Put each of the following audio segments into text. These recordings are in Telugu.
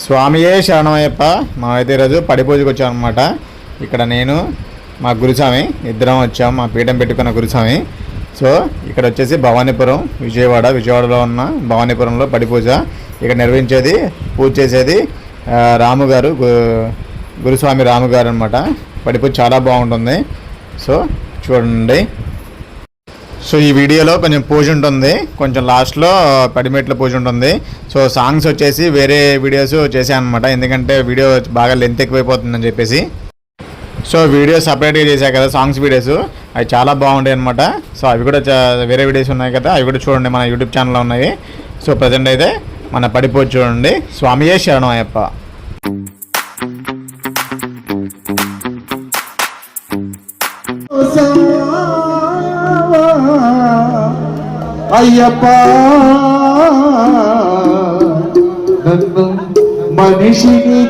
స్వామియే శరణమయ్యప్ప. మేమైతే ఈరోజు పడిపూజకు వచ్చాం అనమాట. ఇక్కడ నేను మా గురుస్వామి ఇద్దరం వచ్చాం, మా పీఠం పెట్టుకున్న గురుస్వామి. సో ఇక్కడ వచ్చేసి భవానీపురం విజయవాడలో ఉన్న భవానీపురంలో పడిపూజ ఇక్కడ నిర్వహించేది, పూజ చేసేది రాముగారు, గురుస్వామి రాముగారు అనమాట. పడిపూజ చాలా బాగుంటుంది. సో చూడండి. సో ఈ వీడియోలో కొంచెం పూజ ఉంటుంది, కొంచెం లాస్ట్లో పడిమెట్ల పూజ ఉంటుంది. సో సాంగ్స్ వచ్చేసి వేరే వీడియోస్ చేశాను అనమాట, ఎందుకంటే వీడియో బాగా లెంత్ ఎక్కువైపోతుందని చెప్పేసి. సో వీడియో సపరేట్గా చేశాను కదా సాంగ్స్ వీడియోస్, అవి చాలా బాగుంటాయి అనమాట. సో అవి కూడా వేరే వీడియోస్ ఉన్నాయి కదా, అవి కూడా చూడండి, మన యూట్యూబ్ ఛానల్లో ఉన్నాయి. సో ప్రజెంట్ అయితే మన పడిపూజ చూడండి. స్వామియే శరణం అయ్యప్ప. అయ్యప్ప నన్ను మనిషిని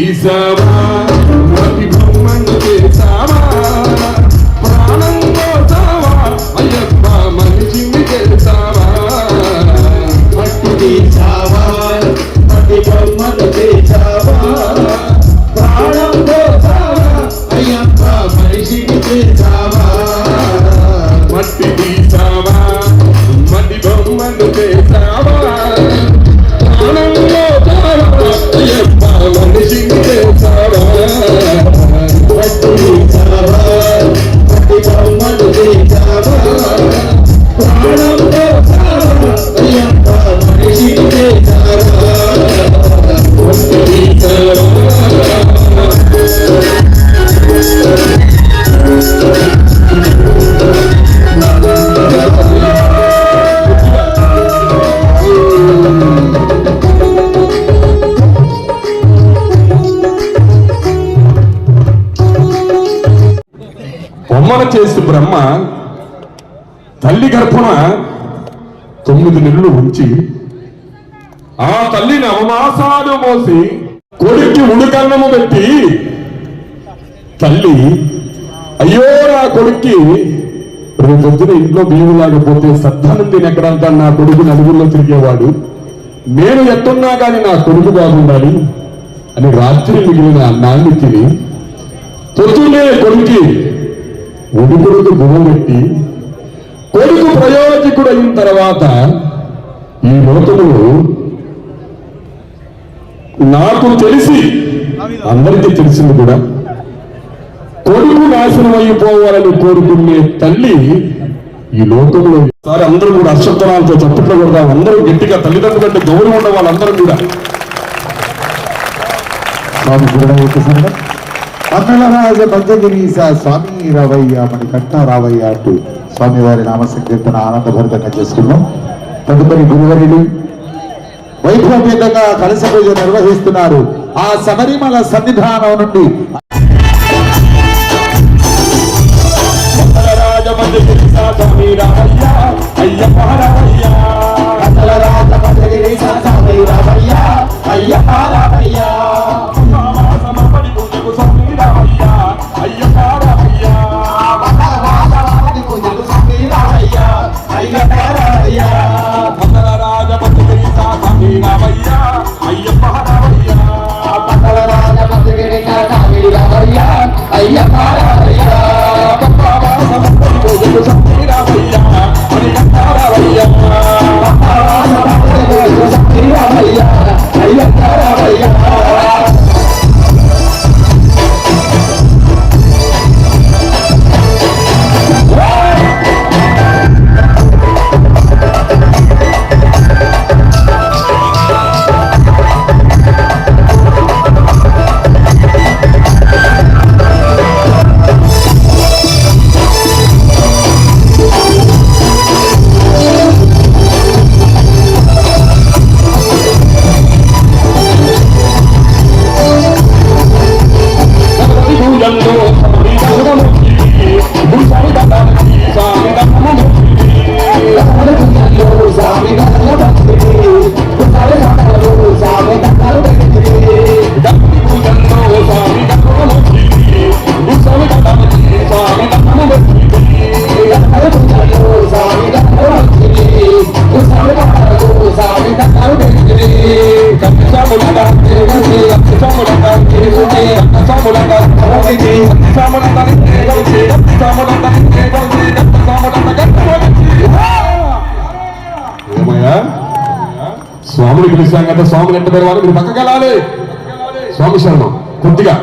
చేసావా, మట్టి బొమ్మను చేసావా, ప్రాణం పోసావా, అయ్యప్ప మనిషిని చేసావా. మట్టి తీసావా, మట్టి బొమ్మను చేసావా, ప్రాణం పోసావా, అయ్యప్ప మనిషిని చేసావా. మట్టి తీసావా, మట్టి బొమ్మను చేసావా, ప్రాణం పోసావా, అయ్యప్ప మనిషిని చేసావా. మట్టి తీసావా, మట్టి బొమ్మను చేసావా, ప్రాణం పోసావా, అయ్యప్ప మనిషిని చేసావా. మట్టి తీసావా. బొమ్మను చేసి బ్రహ్మ తల్లి గర్భణ 9 నెలలు ఉంచి ఆ తల్లిని అవమాసాలు మోసి కొడుక్కి ఉడుకన్నము పెట్టి తల్లి అయ్యో నా కొడుక్కి రేపొద్దున ఇంట్లో బియ్యం లేకపోతే సద్దానం తినెక్కడంతా నా కొడుకు నలుగురిలో తిరిగేవాడు, నేను ఎట్టున్నా కానీ నా కొడుకు బాగుండాలి అని రాత్రి మిగిలిన అన్నాన్ని తిని పొద్దున్నే కొడుక్కి ఉడుకుడుకు గుమ్మ పెట్టి కొడుకు ప్రయోజకుడు అయిన తర్వాత ఈ లోకములు నాకు తెలిసి అందరికీ తెలిసింది కూడా కొడుకు నాశనం అయిపోవాలని కోరుకునే తల్లి ఈ లోకంలో. సారి అందరూ కూడా అశ్వత్థనాలతో చప్పట్లు కొడదాం, అందరూ గట్టిగా తల్లిదండ్రులు కంటే గౌరవం ఉన్న వాళ్ళందరూ కూడా. అన్నలరాజ పంచగిరీశ స్వామి రావయ్య మణికంఠ రావయ్య అంటూ స్వామివారి నామ సంకీర్తన ఆనందభరితంగా చేసుకున్నాం. తదుపరి గురువరులు వైభవపేతంగా కలశ పూజ నిర్వహిస్తున్నారు. ఆ శబరిమల సన్నిధానం నుండి అయ్యప్ప స్వామిని పిలిచాం కదా, స్వామిని ఎంత పెరవాలి, మీరు పక్కకి వెళ్ళాలి. స్వామి శరణం కొద్దిగా.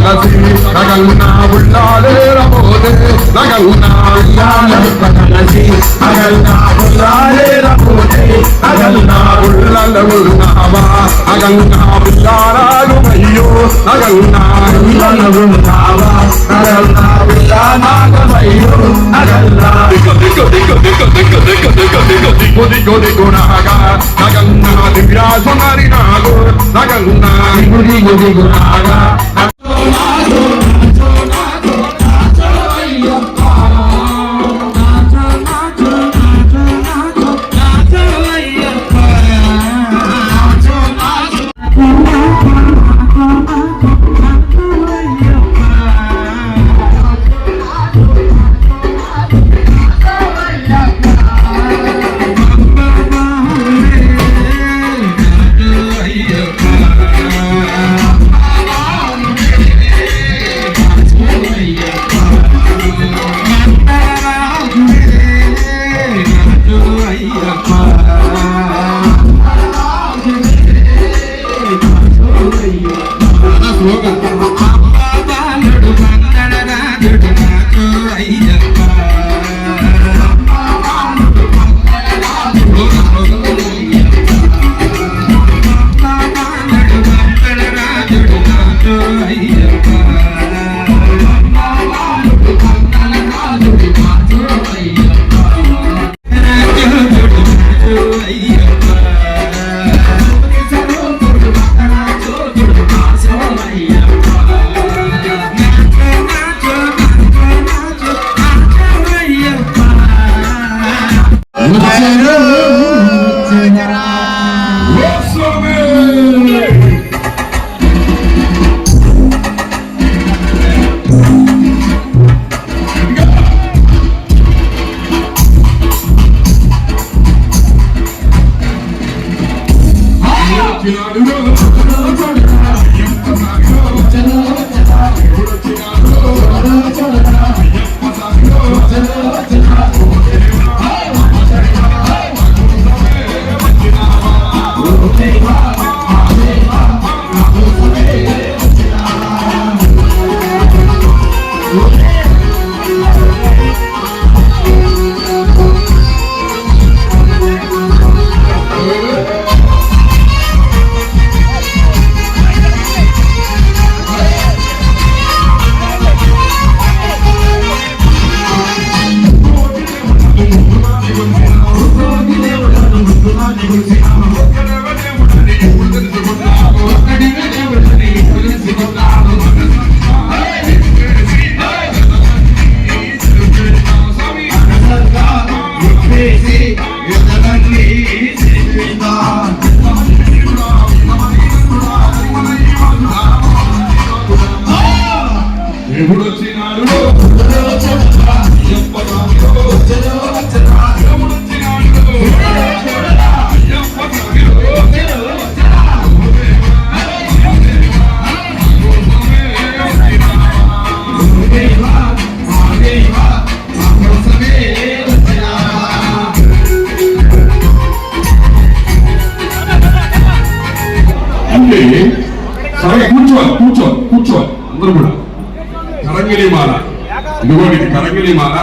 కలిసి నగన్నా ఉళ్ళాలేరబోదే నగన్నా ఉళ్ళాలసి నగన్నా ఉళ్ళాలేరబోదే నగన్నా ఉళ్ళల ఉన్నావా నగన్నా ఉళ్ళారాలు అయ్యో నగన్నా ఉళ్ళల ఉన్నావా నగన్నా ఉళ్ళానాగమయ్యో నగన్నా దిగునాగా నగన్నా దివ్యాసునరి నాగు నగన్నా దిగునాగా దేవుడు వచ్చినాడు అంటే సరే కూర్చోవాలి అందరూ కూడా కరంగిలి మాల ఇదిగోండి ఇది కరంగిలి మాల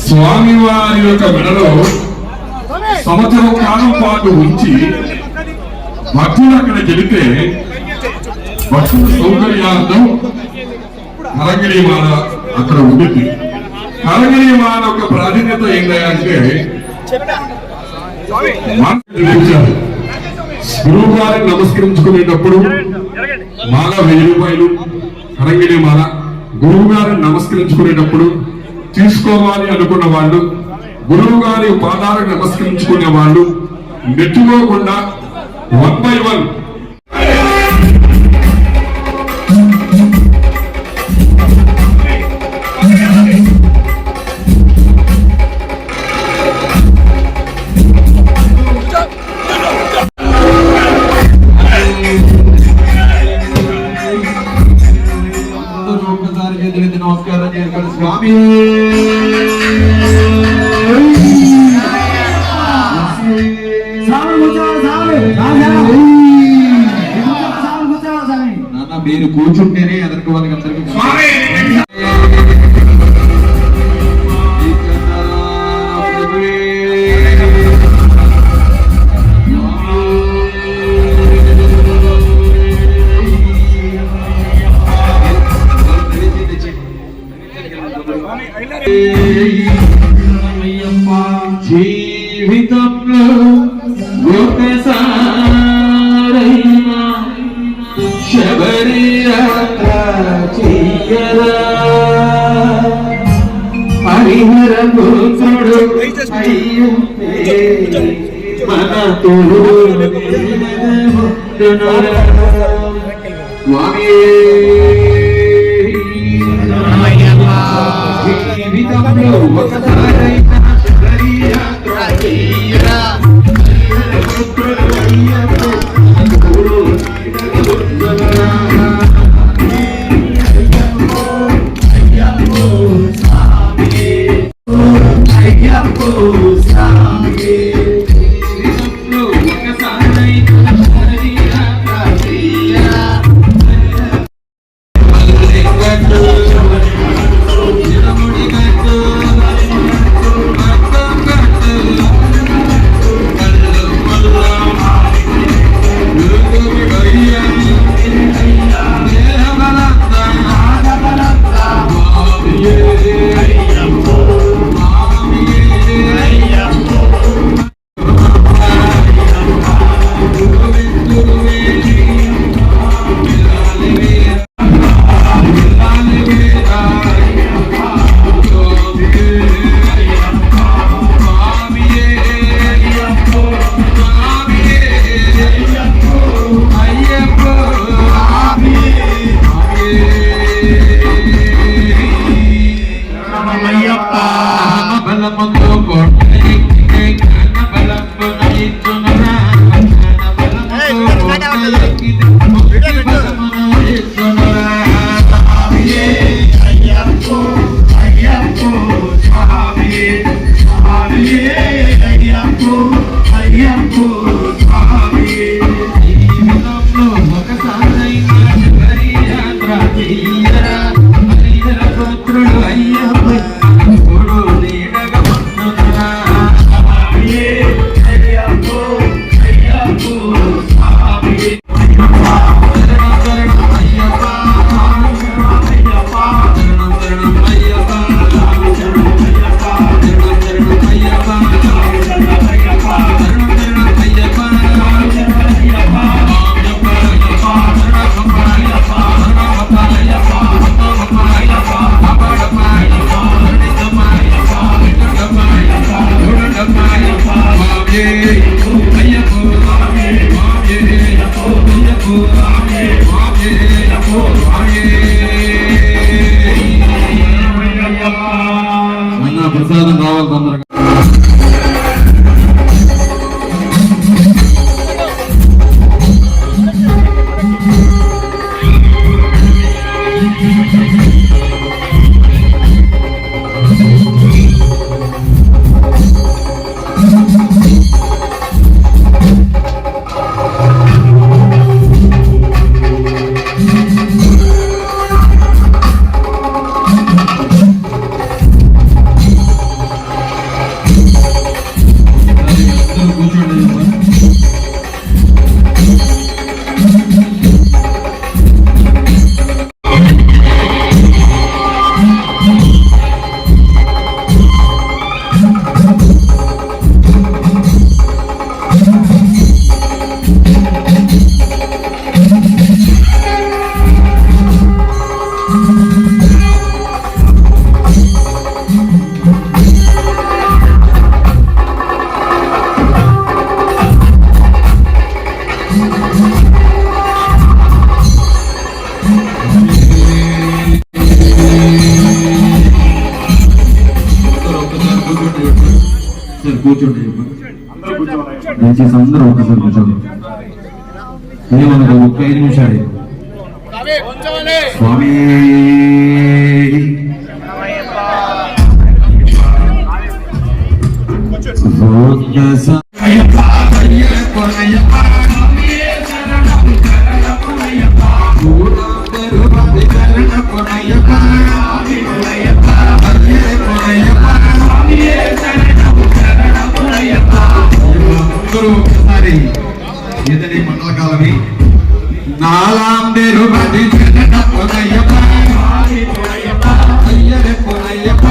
స్వామివారి యొక్క మెడలో సంవత్సరం కాలం పాటు ఉంచి భక్తులు అక్కడ చెబితే భక్తుల సౌకర్యార్థం కరంగిలి మాల అక్కడ ఉంటుంది. కరంగిలి మాల యొక్క ప్రాధాన్యత ఏంటంటే గురువు గారిని నమస్కరించుకునేటప్పుడు మాల 1000 రూపాయలు కరంగిలి మాల. గురువు గారిని నమస్కరించుకునేటప్పుడు తీసుకోవాలి అనుకున్న వాళ్ళు, గురువు గారి పాదాలకు నమస్కరించుకునే వాళ్ళు నెట్టుకోకుండా 1 by 1 నమస్కారం చేసుకోండి స్వామి. నాన్న మీరు కూర్చుంటేనే ఎదరికి వాళ్ళకి అందరికీ జీవితంలో ఒకసారైనా శబరి యాత్ర చెయ్యరా హరిహర పుత్రుడు అయ్యుంటే మన తోడు స్వామి. జీవితంలో ఒకసారైనా శబరి యాత్ర చెయ్యరా పుత్రుడు అయ్యప్ప తోడు ప్రసాదం రావాలి తొందరగా. కూర్చోండి, దయచేసి అందరూ ఒకసారి కూర్చోండి. ఏమన్నా ఒక్క 5 నిమిషాలు. స్వామి ఒకసారి ఏదని మండల కాలనీ నాలాం తెరుబడి పొనయ్యప్ప అయ్యరే పొనయ్యప్ప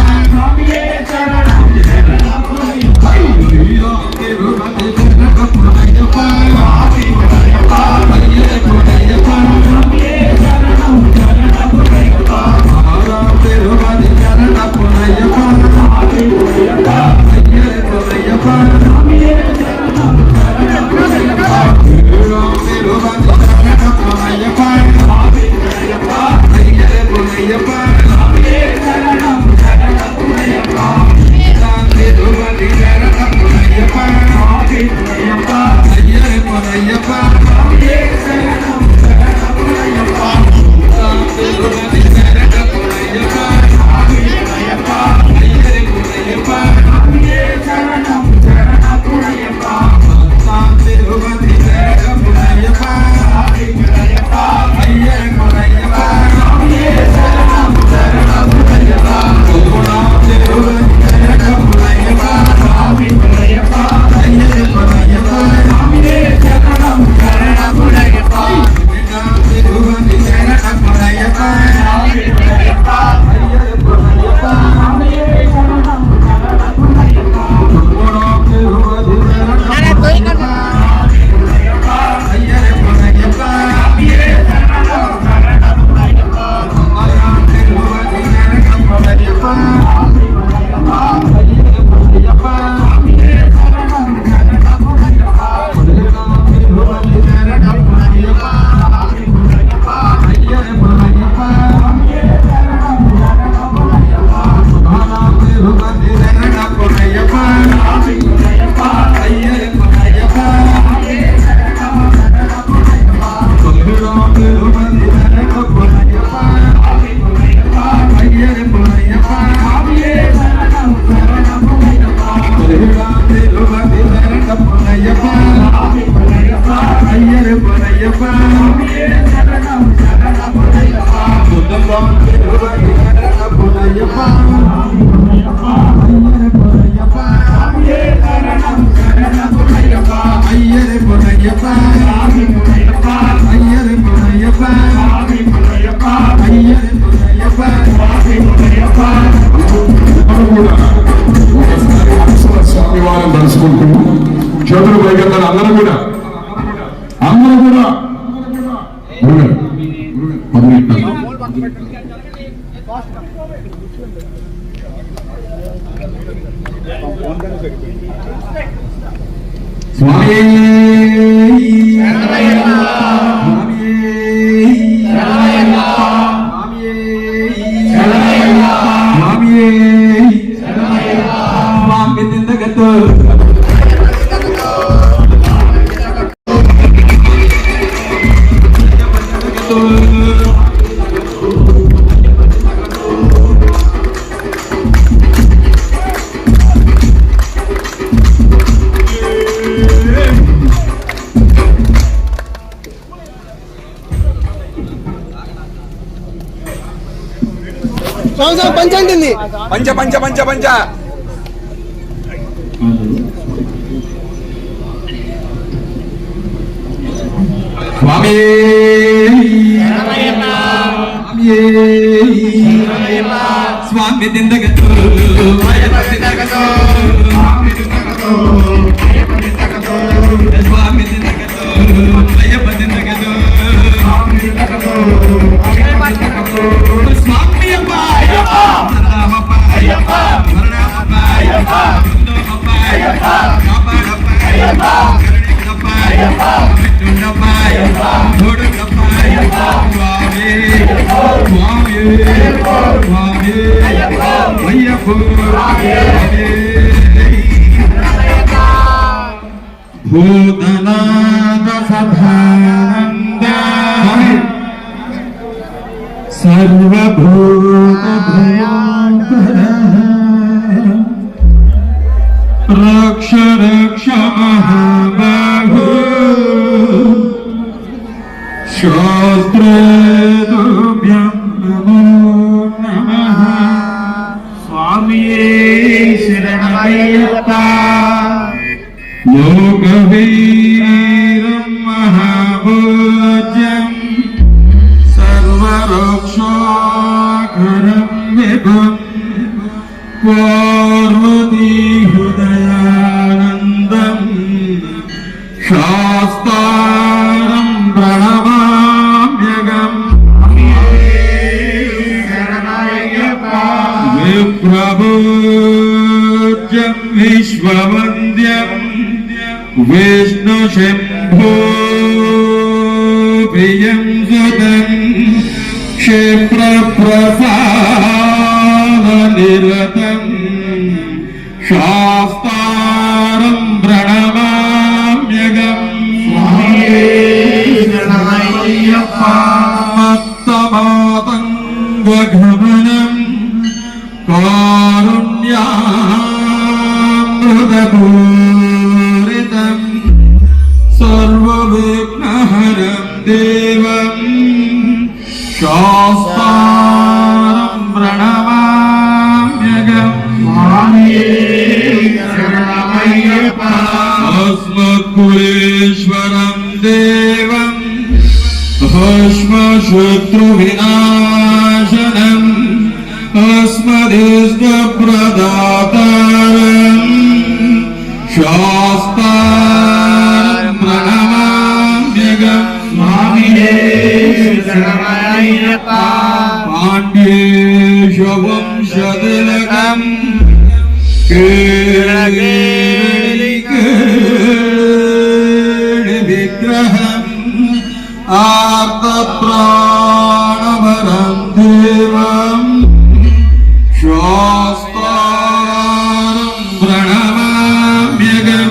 స్వామివారం తలుచుకుంటున్నాం. చేతులు పైకెత్తారు అందరూ కూడా స్వామి పంచండి పంచ పంచ పంచ పంచ స్వామి స్వామి దిందగతో స్వామి దిందగతో అయ్యప్ప దిందగతో స్వామి అప్ప మరణమప్ప మరణమప్ప దుందోమప్ప కాపాడప్ప కరుణికప్ప విష్ణుడప్ప గోడుడప్ప స్వామి స్వామి స్వామి అయ్యప్ప భూతనాథ సదానంద సర్వభూత రక్ష రక్ష మహాబాహు శాస్త్రేతుభ్యం నమో నమః స్వామియే శరణమయ్యప్ప యోగవీరం మహాభోజ్యం సర్వరక్షాకరం విభుం పార్వతీ హృదయానందం శాస్తారం ప్రణమామ్యగం విప్రభోజ్యం విశ్వవంద్యం విష్ణు శంభో ప్రియం సుతం క్షిప్ర ప్రసాద నిరతం శాస్తారం ప్రణమామ్యగం మత్తమాతంగమనం కారుణ్యామృతపూరితం సర్వవిఘ్నహరం దేవం శాస్తారం ప్రణమామ్యగం అస్మద్గురేశ్వరం దేవం భస్మశత్రువినాశనం अस्मदिष्टप्रदातारं शास्तारं प्रणमाम्यगं स्वामिने शरणमయ్యప్ప पाण्ड्येशवंशतिलकं विग्रहम् आर्तप्राणवरं देवम् शास्तारं प्रणमाम्यगं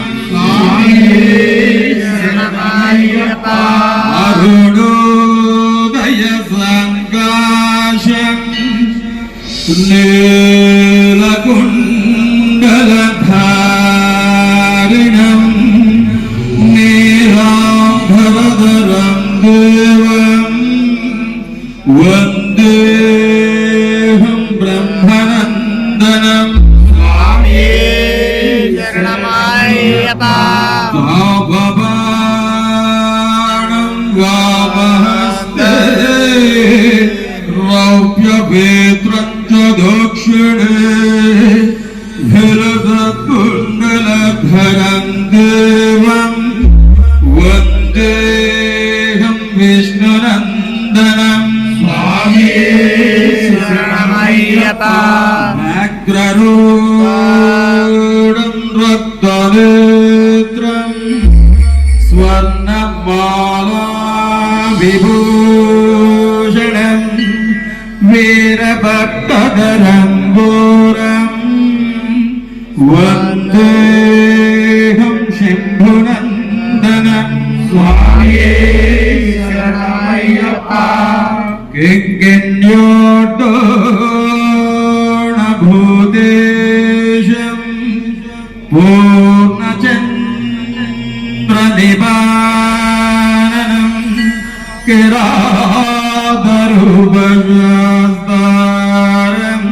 अरुणोदय सङ्काशं नीलकुण्डलधारिणं नीलाम्बरधरं देवं वन्देऽहं ब्रह्मनन्दनं तापबाणं वामहस्ते रौप्यवेत्रं च दक्षिणे विलसत्कुण्डलधरं देवं वन्देऽहं विष्णुनन्दनं अग्ररूढं रक्तनेत्रं स्वर्णमाला विभूषणं वीरभक्तधरं घोरं वन्देऽहं शम्भुनन्दनं किङ्गिन्योड्डोणभूतेशं पूर्णचन्द्रनिवारणं किरातरूपशास्तारं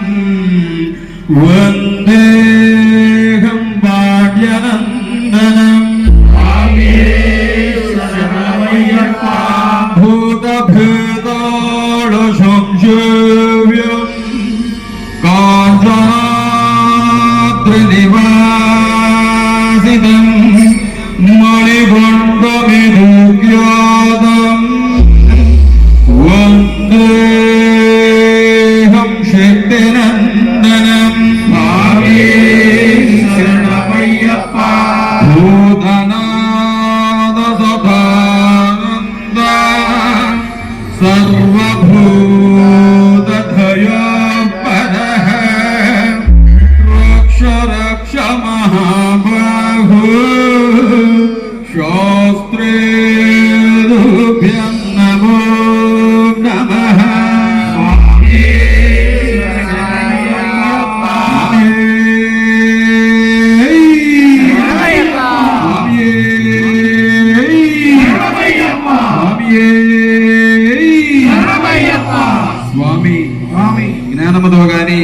స్వామి జ్ఞానముతో గాని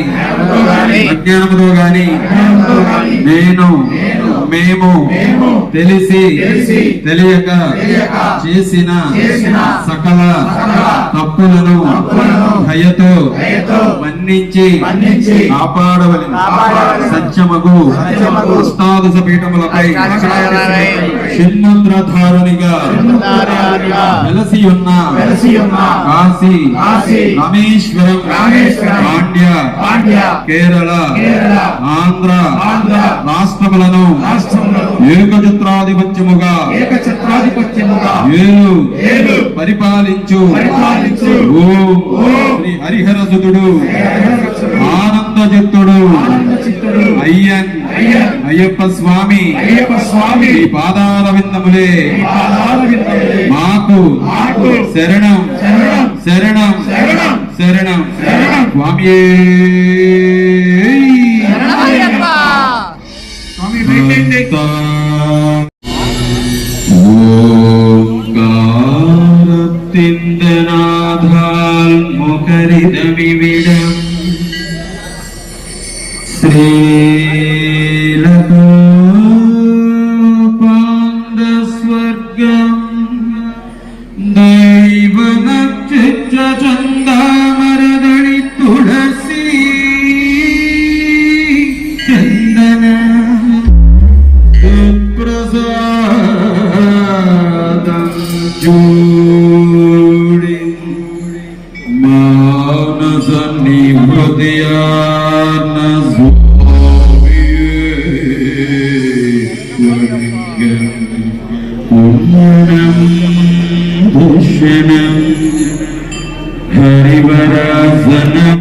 అజ్ఞానముతో గాని నేను మేము తెలిసి తెలియక చేసిన సకల తప్పులను దయతో మన్నించి కాపాడవలెను. సత్యమగు అష్టాదశ పీఠములపై చిన్మంత్రధారునిగా వెలసి ఉన్న కాశీ రామేశ్వరం పాండ్య కేరళ ఆంధ్ర రాష్ట్రములను ఏకఛత్రాధిపత్యముగా ఏలు పరిపాలించు ఓం శ్రీ హరిహరసుతుడు ఆనందచిత్తుడు అయ్యప్ప స్వామి ఈ పాదాల విందములే మాకు శరణం శరణం శరణం స్వామి. ഓംകാരത്തിന്ദനാഥാൽ മുഖരിതവിവിടം ശ്രീലകോപാന്തസ്വർഗം ദൈവനക്ഷചന്ദാമരദണി തുളസി ചന്ദന പ്രസാദം ജൂടി മാനസനി ഹൃദയാന ഭൂഷണം ഹരിവരാസനം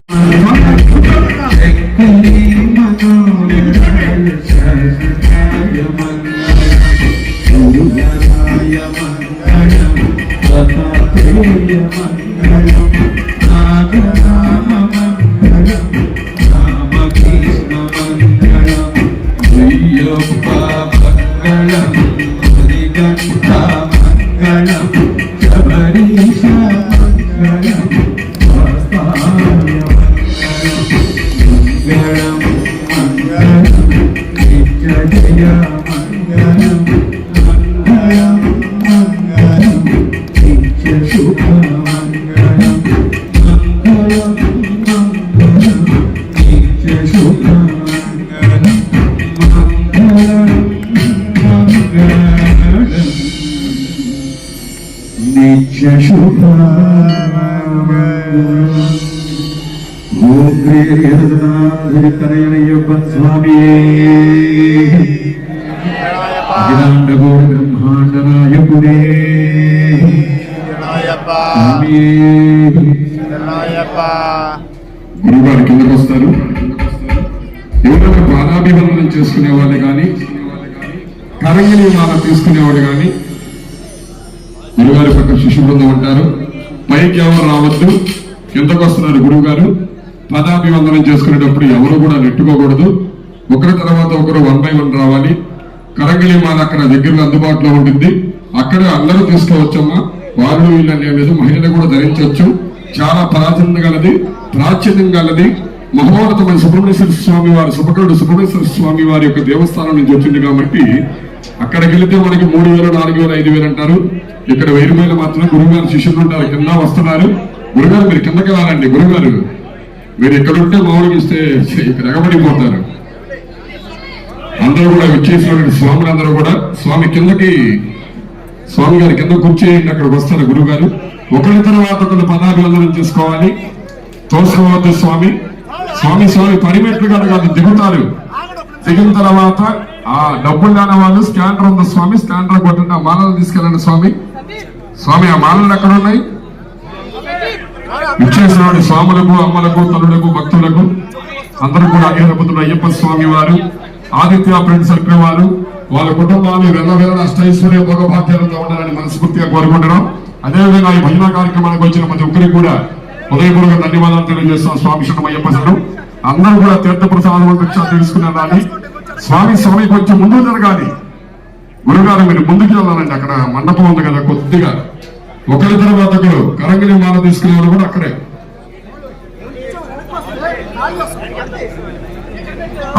గురుగారు కిందకు వస్తారు. ఎవరైనా బాలాభివందనం చేసుకునే వాళ్ళు కానీ కరంగిణి మాల తీసుకునేవాడు కానీ గురుగారి పక్క శిశు బృందం ఉంటారు. పైకి ఎవరు రావద్దు, కిందకు వస్తున్నారు గురువు గారు. పదాభివందనం చేసుకునేటప్పుడు ఎవరు కూడా నెట్టుకోకూడదు. ఒకరి తర్వాత ఒకరు 1 by 1 రావాలి. కరంగిణి మాల అక్కడ దగ్గరలో అందుబాటులో ఉంటుంది, అక్కడ అందరూ తీసుకోవచ్చమ్మా. వాళ్ళు వీళ్ళు అనేది మహిళలు కూడా ధరించవచ్చు. చాలా ప్రాచుర్యం గలది మహోన్నతమైన సుబ్రహ్మణ్యేశ్వర స్వామి వారి సుభకరుడు సుబ్రహ్మణ్యేశ్వర స్వామి వారి యొక్క దేవస్థానం నుంచి వచ్చింది కాబట్టి అక్కడికి వెళితే మనకి 3000, 4000, 5000 అంటారు. ఇక్కడ 1000 రూపాయలు మాత్రమే. గురుగారు శిష్యులు ఉంటారు, కింద వస్తున్నారు. గురుగారు మీరు కిందకి రాలండి. గురుగారు మీరు ఇక్కడ ఉంటే మామూలుగా ఇస్తే ఇక్కడ ఎగబడిపోతారు. అందరూ కూడా విచ్చేసినటువంటి స్వాములందరూ కూడా స్వామి కిందకి, స్వామి గారి కింద కూర్చేయండి. అక్కడికి వస్తారు గురుగారు. ఒకరి తర్వాత ఒకరు పదాభివందనం చేసుకోవాలి. తోసుకోవద్దు స్వామి పరిమెట్లు కాదు దిగుతారు. దిగిన తర్వాత ఆ డబ్బులు లేని వాళ్ళు స్కానర్ ఉంది స్వామి, స్కానర్ కొట్టండి. ఆ మాలలు తీసుకెళ్ళండి స్వామి ఆ మాలలు ఎక్కడ ఉన్నాయి? ఇచ్చేసిన స్వాములకు, అమ్మలకు, తల్లులకు, భక్తులకు అందరూ కూడా అయ్యప్పతులు అయ్యప్ప స్వామి వారు, ఆదిత్య ఫ్రెండ్ సర్కిల్ వారు, వాళ్ళ కుటుంబాలు వెళ్ళవేళ అష్టైశ్వర్య భోగభాగ్యాలతో ఉండాలని మనస్ఫూర్తిగా కోరుకుంటున్నాం. అదేవిధంగా ఈ భజన కార్యక్రమానికి వచ్చిన ప్రతి ఒక్కరికి కూడా ఉదయపూర్వక ధన్యవాదాలు తెలియజేస్తాం. స్వామి శరణం అయ్యప్ప శరణం. అందరూ కూడా తీర్థ ప్రసాదం తెలుసుకునేదాన్ని స్వామి కొంచెం ముందు జరగాలి. గురుగారు మీరు ముందుకు వెళ్ళాలండి. అక్కడ మండపం ఉంది కదా, కొద్దిగా ఒకరి తర్వాత ఒకరు కరంగిణి మాల తీసుకునే వాళ్ళు కూడా అక్కడే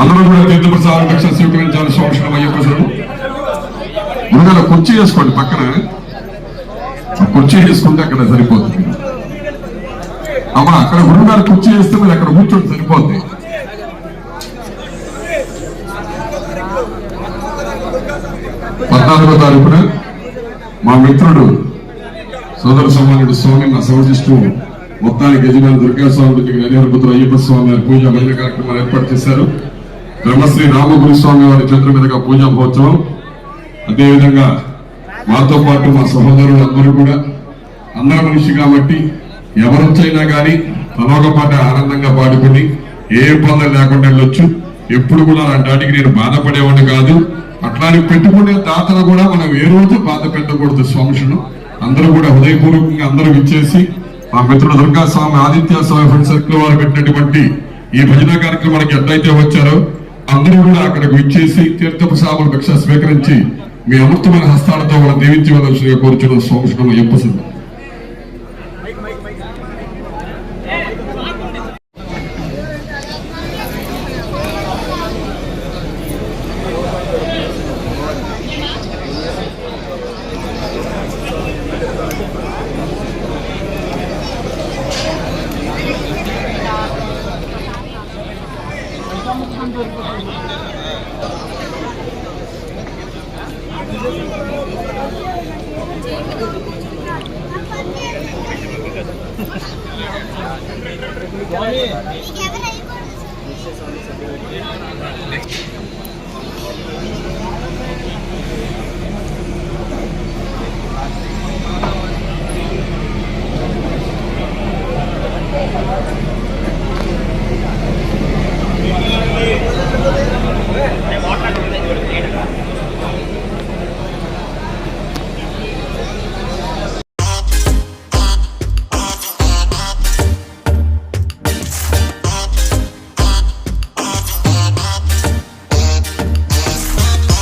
అందరూ కూడా తీర్థప్రసాద భిక్ష స్వీకరించాలి. సోమశనం అయ్యప్పసారు గురుగారు కుర్చీ వేసుకోండి, పక్కన కుర్చీ వేసుకుంటే అక్కడ సరిపోతుంది. అమ్మా అక్కడ గురుగారు కుర్చీ వేస్తే మీరు అక్కడ కూర్చోండి, సరిపోద్ది. పద్నాలుగో తారీఖున మా మిత్రుడు సోదర సమానుడు స్వామి, మా సౌజిస్టు మొత్తానికి యజమాని దుర్గా స్వామి దగ్గర హరిహరపుత్ర అయ్యప్ప స్వామి వారి పూజ భజన కార్యక్రమాలు ఏర్పాటు చేశారు. బ్రహ్మశ్రీ రామగురు స్వామి వారి చేతుల మీదుగా పూజా మహోత్సవం. అదేవిధంగా మాతో పాటు మా సహోదరులు అందరూ కూడా, అందరూ మనిషి కాబట్టి ఎవరొచ్చైనా కానీ తనొక పాట ఆనందంగా పాడుకుని ఏ ఇబ్బందులు లేకుండా వెళ్ళొచ్చు. ఎప్పుడు కూడా అలాంటి వాటికి నేను బాధపడేవాడిని కాదు. అట్లాని పెట్టుకునే దాతను కూడా మనం ఏ రోజు బాధ పెట్టకూడదు. స్వామిషులు అందరూ కూడా హృదయపూర్వకంగా అందరూ ఇచ్చేసి మా మిత్రుడు దుర్గా స్వామి ఆదిత్య స్వామి ఫ్రెండ్ సర్కిల్ వారు పెట్టినటువంటి ఈ భజన కార్యక్రమానికి ఎట్లయితే వచ్చారో అందరూ కూడా అక్కడికి ఇచ్చేసి తీర్థప్రసాద భిక్ష స్వీకరించి మీ అమృతమైన హస్తాలతో వాళ్ళ దీవించి వెళ్ళవలసిగా కోరుచున్న స్వామిషులు అయ్యప్ప.